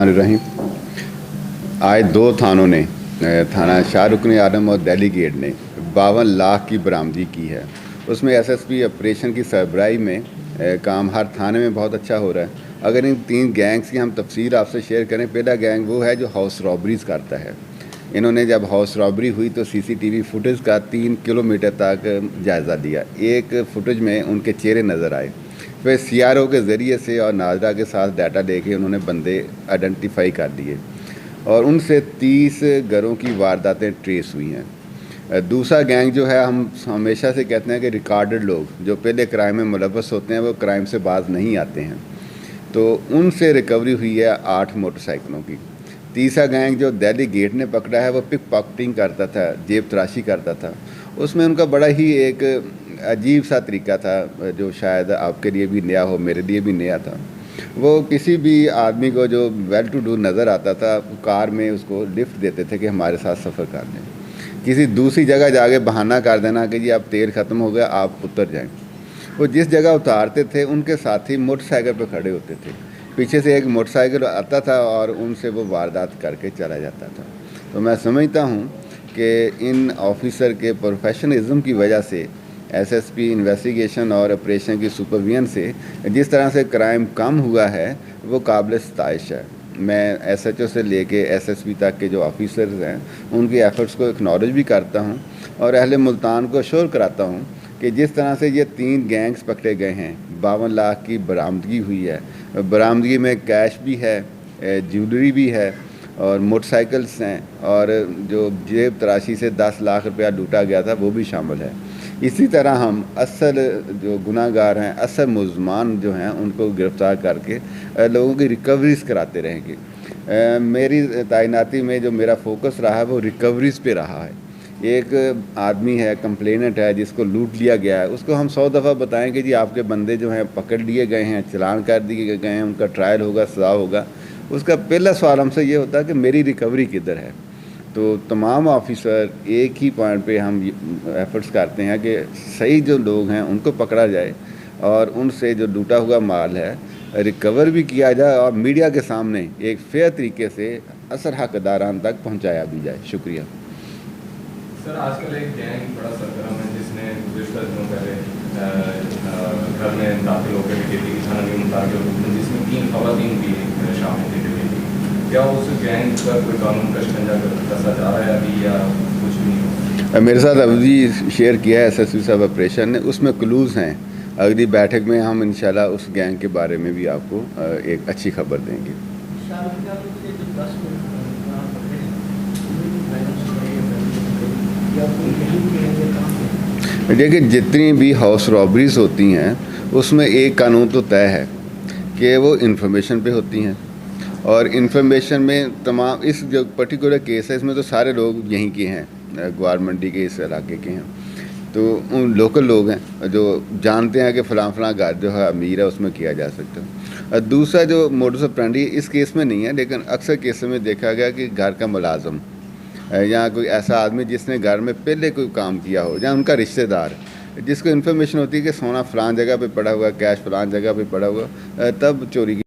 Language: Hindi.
रहीम। आज दो थानों ने थाना शाहरुखनी आलम और दिल्ली गेट ने 52 लाख की बरामदगी की है। उसमें एसएसपी ऑपरेशन की सरबराही में काम हर थाने में बहुत अच्छा हो रहा है। अगर इन तीन गैंग्स की हम तफसील आपसे शेयर करें, पहला गैंग वो है जो हाउस रॉबरीज करता है। इन्होंने जब हाउस रॉबरी हुई तो सीसीटीवी फुटेज का 3 किलोमीटर तक जायज़ा लिया। एक फुटेज में उनके चेहरे नज़र आए। फिर सीआरओ के ज़रिए से और नाजरा के साथ डाटा लेके उन्होंने बंदे आइडेंटिफाई कर लिए और उनसे 30 घरों की वारदातें ट्रेस हुई हैं। दूसरा गैंग जो है, हम हमेशा से कहते हैं कि रिकॉर्डेड लोग जो पहले क्राइम में मुलव्वस होते हैं वो क्राइम से बाज नहीं आते हैं, तो उनसे रिकवरी हुई है 8 मोटरसाइकिलों की। तीसरा गैंग जो दिल्ली गेट ने पकड़ा है वो पिक पॉकेटिंग करता था, जेब तराशी करता था। उसमें उनका बड़ा ही एक अजीब सा तरीका था जो शायद आपके लिए भी नया हो, मेरे लिए भी नया था। वो किसी भी आदमी को जो वेल टू डू नज़र आता था कार में उसको लिफ्ट देते थे कि हमारे साथ सफ़र कर लें। किसी दूसरी जगह जाके बहाना कर देना कि जी अब तेल ख़त्म हो गया, आप उतर जाएं। वो जिस जगह उतारते थे उनके साथी मोटरसाइकिल पर खड़े होते थे, पीछे से एक मोटरसाइकिल आता था और उनसे वो वारदात करके चला जाता था। तो मैं समझता हूँ कि इन ऑफिसर के प्रोफेशनलिज्म की वजह से एसएसपी इन्वेस्टिगेशन और ऑपरेशन की सुपरविजन से जिस तरह से क्राइम कम हुआ है वो काबिल सताइश है। मैं एसएचओ से लेके एसएसपी तक के जो ऑफिसर्स हैं उनकी एफ़र्ट्स को एक्नॉलेज भी करता हूँ और अहले मुल्तान को अश्योर कराता हूँ कि जिस तरह से ये 3 गैंग्स पकड़े गए हैं, 52 लाख की बरामदगी हुई है। बरामदगी में कैश भी है, ज्वेलरी भी है और मोटरसाइकिल्स हैं और जो जेब तराशी से 10 लाख रुपया लूटा गया था वो भी शामिल है। इसी तरह हम असल जो गुनाहगार हैं, असल मुल्ज़मान जो हैं उनको गिरफ़्तार करके लोगों की रिकवरीज़ कराते रहेंगे। मेरी तैनाती में जो मेरा फोकस रहा है वो रिकवरीज़ पे रहा है। एक आदमी है, कंप्लेनेंट है, जिसको लूट लिया गया है, उसको हम 100 दफ़ा बताएं कि जी आपके बंदे जो हैं पकड़ लिए गए हैं, चालान कर दिए गए हैं, उनका ट्रायल होगा, सज़ा होगा। उसका पहला सवाल हमसे ये होता है कि मेरी रिकवरी किधर है। तो तमाम ऑफिसर एक ही पॉइंट पे हम एफ़र्ट्स करते हैं कि सही जो लोग हैं उनको पकड़ा जाए और उनसे जो लूटा हुआ माल है रिकवर भी किया जाए और मीडिया के सामने एक फेयर तरीके से असल हकदारान तक पहुंचाया भी जाए। शुक्रिया सर। आजकल एक गैंग बड़ा सरगर्म है जिसने गुज़िश्ता दिनों पहले घर में दाखिल होकर डकैती की छानबीन मुताबिक जिसमें 3 ख़वातीन भी शामिल थी डकैती। क्या उस गैंग पर कोई कानून का शिकंजा कसा जा रहा है अभी या कुछ भी नहीं? मेरे साथ अभी शेयर किया है एसएसपी साहब ऑपरेशन ने, उसमें क्लूज़ हैं। अगली बैठक में हम इंशाल्लाह उस गैंग के बारे में भी आपको एक अच्छी खबर देंगे। देखिए, जितनी भी हाउस रॉबरीज होती हैं उसमें एक कानून तो तय है कि वो इंफॉर्मेशन पे होती हैं और इंफॉर्मेशन में तमाम इस जो पर्टिकुलर केस है इसमें तो सारे लोग यहीं के हैं, ग्वार मंडी के इस इलाके के हैं, तो उन लोकल लोग हैं जो जानते हैं कि फ़लाँ फ़लाँ घर जो है अमीर है उसमें किया जा सकता है। दूसरा जो मोडस ऑपरेंडी इस केस में नहीं है लेकिन अक्सर केसों में देखा गया कि घर का मुलाजम या कोई ऐसा आदमी जिसने घर में पहले कोई काम किया हो या उनका रिश्तेदार जिसको इन्फॉर्मेशन होती है कि सोना फ़लाँ जगह पे पड़ा हुआ, कैश फ़लाँ जगह पे पड़ा हुआ, तब चोरी की